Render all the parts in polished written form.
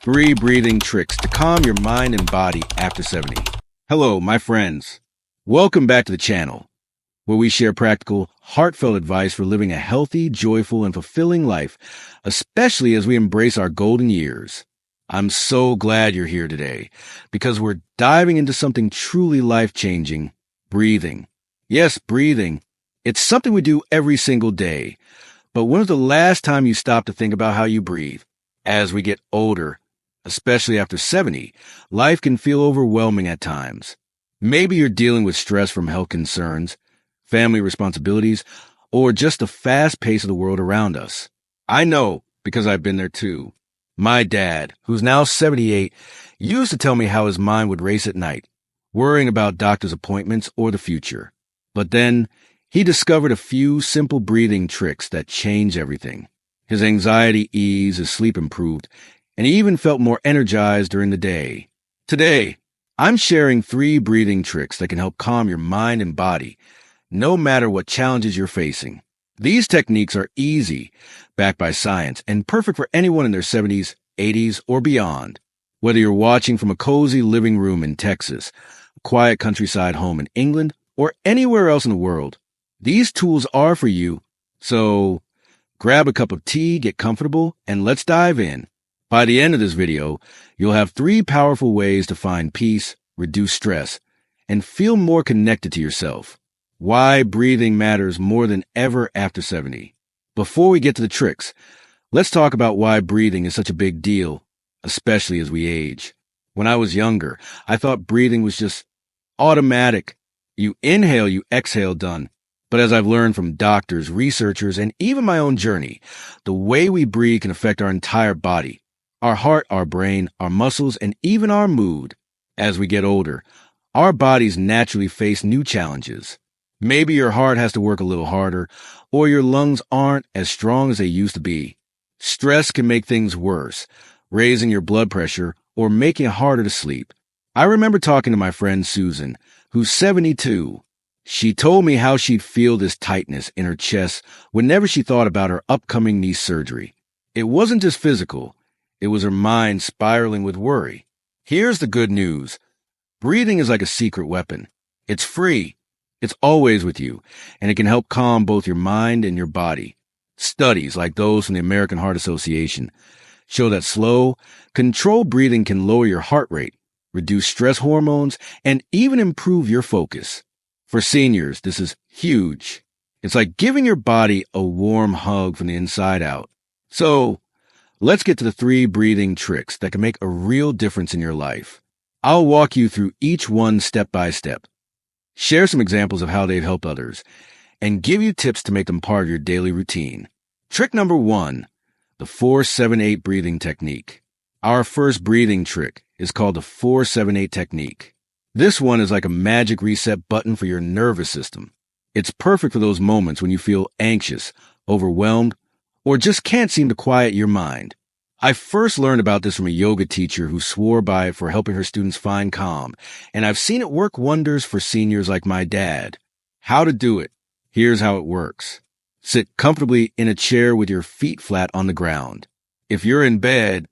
3 breathing tricks to calm your mind and body after 70. Hello, my friends. Welcome back to the channel, where we share practical, heartfelt advice for living a healthy, joyful, and fulfilling life, especially as we embrace our golden years. I'm so glad you're here today, because we're diving into something truly life-changing, breathing. Yes, breathing. It's something we do every single day. But when was the last time you stopped to think about how you breathe? As we get older, especially after 70, life can feel overwhelming at times. Maybe you're dealing with stress from health concerns, family responsibilities, or just the fast pace of the world around us. I know, because I've been there too. My dad, who's now 78, used to tell me how his mind would race at night, worrying about doctor's appointments or the future. But then, he discovered a few simple breathing tricks that changed everything. His anxiety eased, his sleep improved, and he even felt more energized during the day. Today, I'm sharing 3 breathing tricks that can help calm your mind and body, no matter what challenges you're facing. These techniques are easy, backed by science, and perfect for anyone in their 70s, 80s, or beyond. Whether you're watching from a cozy living room in Texas, a quiet countryside home in England, or anywhere else in the world, these tools are for you. So, grab a cup of tea, get comfortable, and let's dive in. By the end of this video, you'll have 3 powerful ways to find peace, reduce stress, and feel more connected to yourself. Why breathing matters more than ever after 70. Before we get to the tricks, let's talk about why breathing is such a big deal, especially as we age. When I was younger, I thought breathing was just automatic. You inhale, you exhale, done. But as I've learned from doctors, researchers, and even my own journey, the way we breathe can affect our entire body, our heart, our brain, our muscles, and even our mood. As we get older, our bodies naturally face new challenges. Maybe your heart has to work a little harder, or your lungs aren't as strong as they used to be. Stress can make things worse, raising your blood pressure or making it harder to sleep. I remember talking to my friend Susan, who's 72. She told me how she'd feel this tightness in her chest whenever she thought about her upcoming knee surgery. It wasn't just physical. It was her mind spiraling with worry. Here's the good news. Breathing is like a secret weapon. It's free. It's always with you, and it can help calm both your mind and your body. Studies like those from the American Heart Association show that slow, controlled breathing can lower your heart rate, reduce stress hormones, and even improve your focus. For seniors, this is huge. It's like giving your body a warm hug from the inside out. So, let's get to the 3 breathing tricks that can make a real difference in your life. I'll walk you through each one step by step, share some examples of how they've helped others, and give you tips to make them part of your daily routine. Trick number 1, the 4-7-8 breathing technique. Our first breathing trick is called the 4-7-8 technique. This one is like a magic reset button for your nervous system. It's perfect for those moments when you feel anxious, overwhelmed, or just can't seem to quiet your mind. I first learned about this from a yoga teacher who swore by it for helping her students find calm, and I've seen it work wonders for seniors like my dad. How to do it? Here's how it works. Sit comfortably in a chair with your feet flat on the ground. If you're in bed,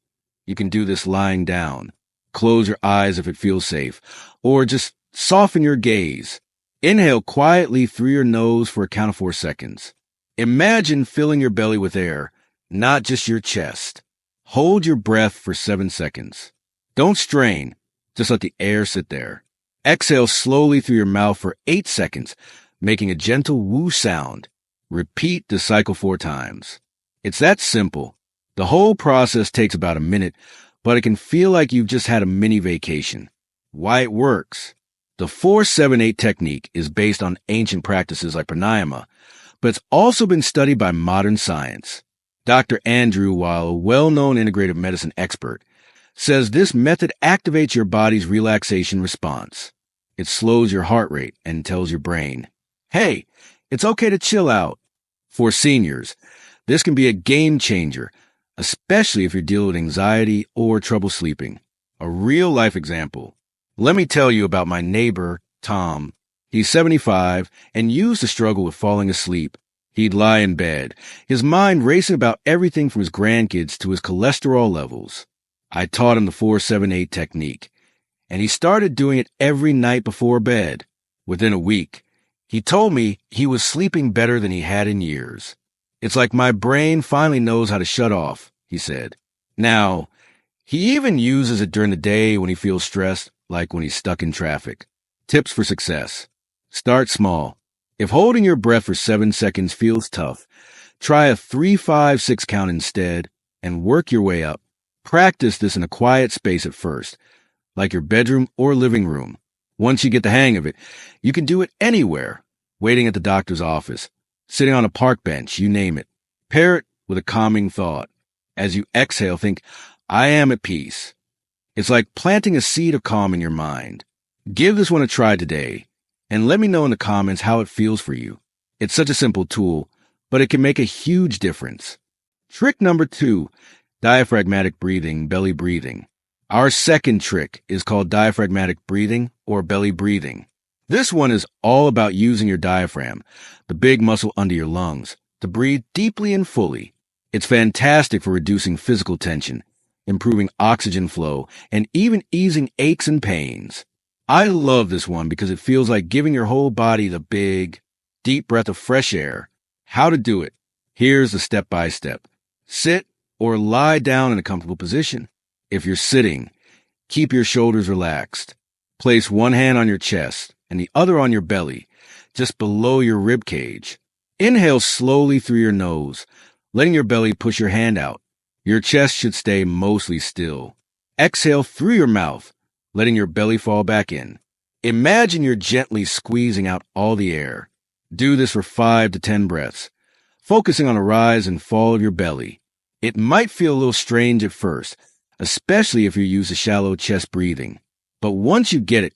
you can do this lying down. Close your eyes if it feels safe, or just soften your gaze. Inhale quietly through your nose for a count of 4 seconds. Imagine filling your belly with air, not just your chest. Hold your breath for 7 seconds. Don't strain, just let the air sit there. Exhale slowly through your mouth for 8 seconds, making a gentle woo sound. Repeat the cycle 4 times. It's that simple. The whole process takes about a minute, but it can feel like you've just had a mini vacation. Why it works? The 4-7-8 technique is based on ancient practices like pranayama, but it's also been studied by modern science. Dr. Andrew Weil, a well-known integrative medicine expert, says this method activates your body's relaxation response. It slows your heart rate and tells your brain, hey, it's okay to chill out. For seniors, this can be a game changer, especially if you're dealing with anxiety or trouble sleeping. A real-life example. Let me tell you about my neighbor, Tom. He's 75 and used to struggle with falling asleep. He'd lie in bed, his mind racing about everything from his grandkids to his cholesterol levels. I taught him the 4-7-8 technique, and he started doing it every night before bed. Within a week, he told me he was sleeping better than he had in years. It's like my brain finally knows how to shut off, he said. Now, he even uses it during the day when he feels stressed, like when he's stuck in traffic. Tips for success. Start small. If holding your breath for 7 seconds feels tough, try a 3-5-6 count instead and work your way up. Practice this in a quiet space at first, like your bedroom or living room. Once you get the hang of it, you can do it anywhere, waiting at the doctor's office, sitting on a park bench, you name it. Pair it with a calming thought. As you exhale, think, I am at peace. It's like planting a seed of calm in your mind. Give this one a try today, and let me know in the comments how it feels for you. It's such a simple tool, but it can make a huge difference. Trick number 2, diaphragmatic breathing, belly breathing. Our second trick is called diaphragmatic breathing or belly breathing. This one is all about using your diaphragm, the big muscle under your lungs, to breathe deeply and fully. It's fantastic for reducing physical tension, improving oxygen flow, and even easing aches and pains. I love this one because it feels like giving your whole body the big, deep breath of fresh air. How to do it? Here's the step-by-step. Sit or lie down in a comfortable position. If you're sitting, keep your shoulders relaxed. Place one hand on your chest and the other on your belly, just below your rib cage. Inhale slowly through your nose, letting your belly push your hand out. Your chest should stay mostly still. Exhale through your mouth, letting your belly fall back in. Imagine you're gently squeezing out all the air. Do this for 5 to 10 breaths, focusing on a rise and fall of your belly. It might feel a little strange at first, especially if you use the shallow chest breathing. But once you get it,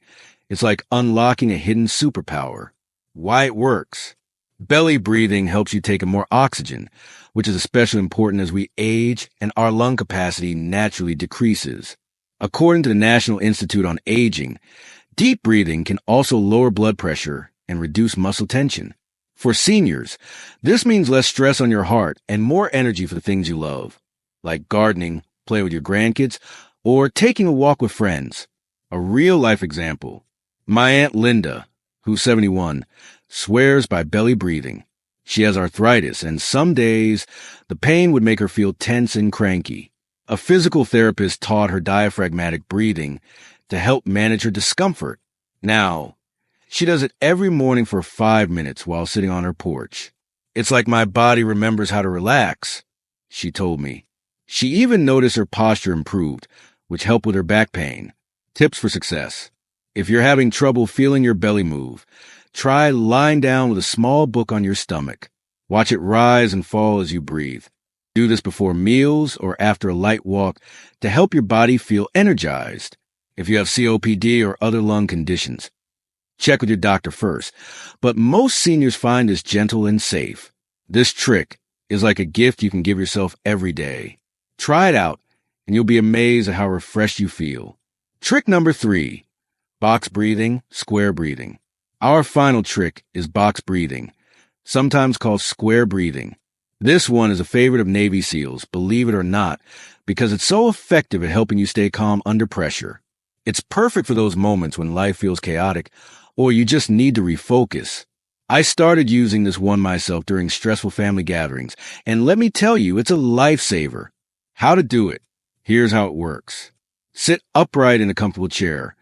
it's like unlocking a hidden superpower. Why it works. Belly breathing helps you take in more oxygen, which is especially important as we age and our lung capacity naturally decreases. According to the National Institute on Aging, deep breathing can also lower blood pressure and reduce muscle tension. For seniors, this means less stress on your heart and more energy for the things you love, like gardening, play with your grandkids, or taking a walk with friends. A real-life example. My Aunt Linda, who's 71, swears by belly breathing. She has arthritis, and some days the pain would make her feel tense and cranky. A physical therapist taught her diaphragmatic breathing to help manage her discomfort. Now, she does it every morning for 5 minutes while sitting on her porch. It's like my body remembers how to relax, she told me. She even noticed her posture improved, which helped with her back pain. Tips for success. If you're having trouble feeling your belly move, try lying down with a small book on your stomach. Watch it rise and fall as you breathe. Do this before meals or after a light walk to help your body feel energized. If you have COPD or other lung conditions, check with your doctor first, but most seniors find this gentle and safe. This trick is like a gift you can give yourself every day. Try it out, and you'll be amazed at how refreshed you feel. Trick number 3, box breathing, square breathing. Our final trick is box breathing, sometimes called square breathing. This one is a favorite of Navy SEALs, believe it or not, because it's so effective at helping you stay calm under pressure. It's perfect for those moments when life feels chaotic or you just need to refocus. I started using this one myself during stressful family gatherings, and let me tell you, it's a lifesaver. How to do it? Here's how it works. Sit upright in a comfortable chair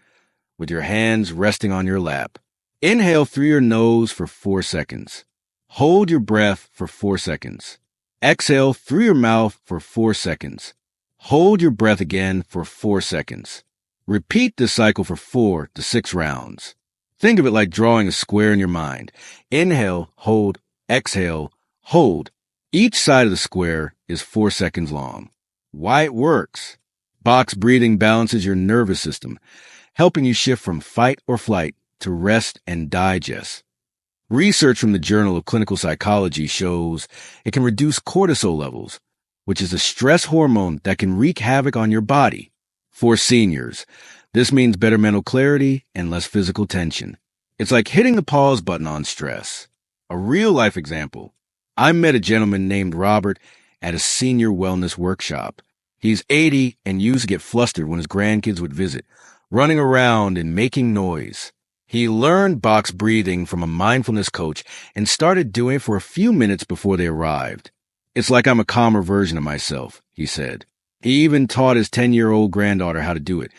with your hands resting on your lap. Inhale through your nose for 4 seconds. Hold your breath for 4 seconds. Exhale through your mouth for 4 seconds. Hold your breath again for 4 seconds. Repeat this cycle for 4 to 6 rounds. Think of it like drawing a square in your mind. Inhale, hold, exhale, hold. Each side of the square is 4 seconds long. Why it works. Box breathing balances your nervous system, helping you shift from fight or flight to rest and digest. Research from the Journal of Clinical Psychology shows it can reduce cortisol levels, which is a stress hormone that can wreak havoc on your body. For seniors, this means better mental clarity and less physical tension. It's like hitting the pause button on stress. A real-life example. I met a gentleman named Robert at a senior wellness workshop. He's 80 and used to get flustered when his grandkids would visit, running around and making noise. He learned box breathing from a mindfulness coach and started doing it for a few minutes before they arrived. It's like I'm a calmer version of myself, he said. He even taught his 10-year-old granddaughter how to do it,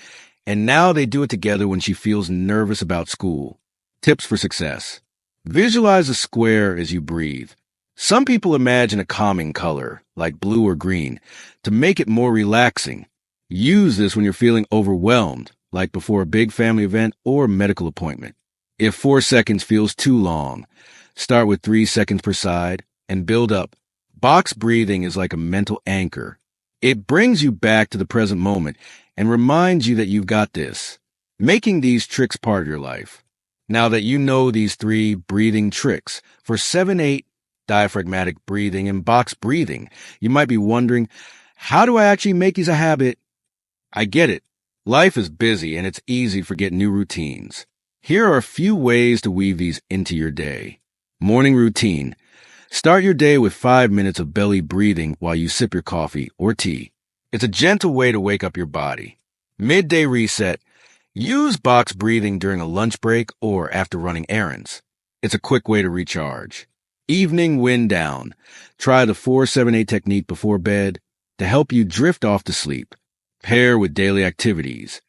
and now they do it together when she feels nervous about school. Tips for success. Visualize a square as you breathe. Some people imagine a calming color, like blue or green, to make it more relaxing. Use this when you're feeling overwhelmed, like before a big family event or medical appointment. If 4 seconds feels too long, start with 3 seconds per side and build up. Box breathing is like a mental anchor. It brings you back to the present moment and reminds you that you've got this. Making these tricks part of your life. Now that you know these 3 breathing tricks for 7-8 diaphragmatic breathing and box breathing, you might be wondering, how do I actually make these a habit? I get it. Life is busy and it's easy to forget new routines. Here are a few ways to weave these into your day. Morning routine. Start your day with 5 minutes of belly breathing while you sip your coffee or tea. It's a gentle way to wake up your body. Midday reset. Use box breathing during a lunch break or after running errands. It's a quick way to recharge. Evening wind down. Try the 4-7-8 technique before bed to help you drift off to sleep. Pair with daily activities.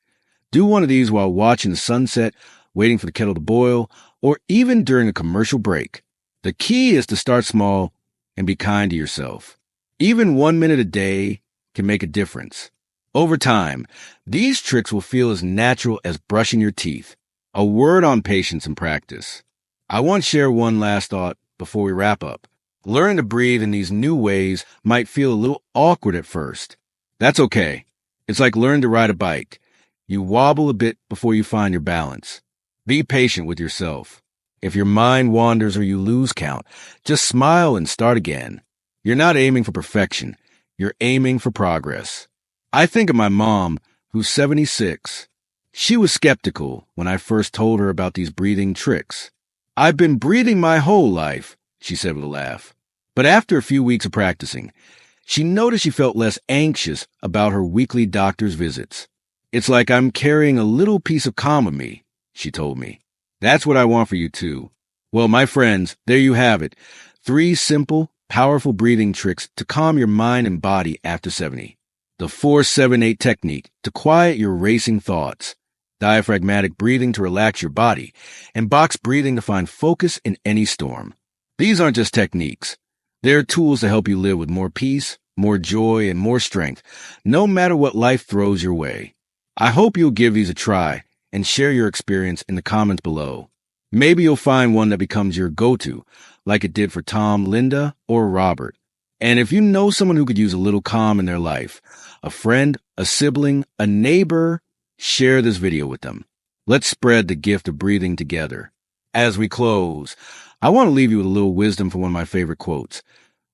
Do one of these while watching the sunset, waiting for the kettle to boil, or even during a commercial break. The key is to start small and be kind to yourself. Even 1 minute a day can make a difference. Over time, these tricks will feel as natural as brushing your teeth. A word on patience and practice. I want to share one last thought before we wrap up. Learning to breathe in these new ways might feel a little awkward at first. That's okay. It's like learning to ride a bike. You wobble a bit before you find your balance. Be patient with yourself. If your mind wanders or you lose count, just smile and start again. You're not aiming for perfection. You're aiming for progress. I think of my mom, who's 76. She was skeptical when I first told her about these breathing tricks. I've been breathing my whole life, she said with a laugh. But after a few weeks of practicing, she noticed she felt less anxious about her weekly doctor's visits. It's like I'm carrying a little piece of calm with me, she told me. That's what I want for you too. Well, my friends, there you have it. 3 simple, powerful breathing tricks to calm your mind and body after 70. The 4-7-8 technique to quiet your racing thoughts. Diaphragmatic breathing to relax your body, and box breathing to find focus in any storm. These aren't just techniques. They're tools to help you live with more peace, more joy, and more strength, no matter what life throws your way. I hope you'll give these a try and share your experience in the comments below. Maybe you'll find one that becomes your go-to, like it did for Tom, Linda, or Robert. And if you know someone who could use a little calm in their life, a friend, a sibling, a neighbor, share this video with them. Let's spread the gift of breathing together. As we close, I want to leave you with a little wisdom from one of my favorite quotes.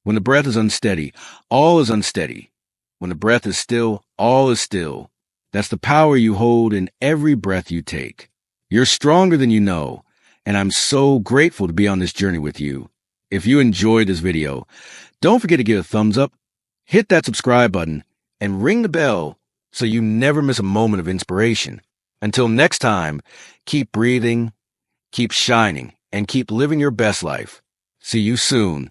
When the breath is unsteady, all is unsteady. When the breath is still, all is still. That's the power you hold in every breath you take. You're stronger than you know, and I'm so grateful to be on this journey with you. If you enjoyed this video, don't forget to give a thumbs up, hit that subscribe button, and ring the bell so you never miss a moment of inspiration. Until next time, keep breathing, keep shining, and keep living your best life. See you soon.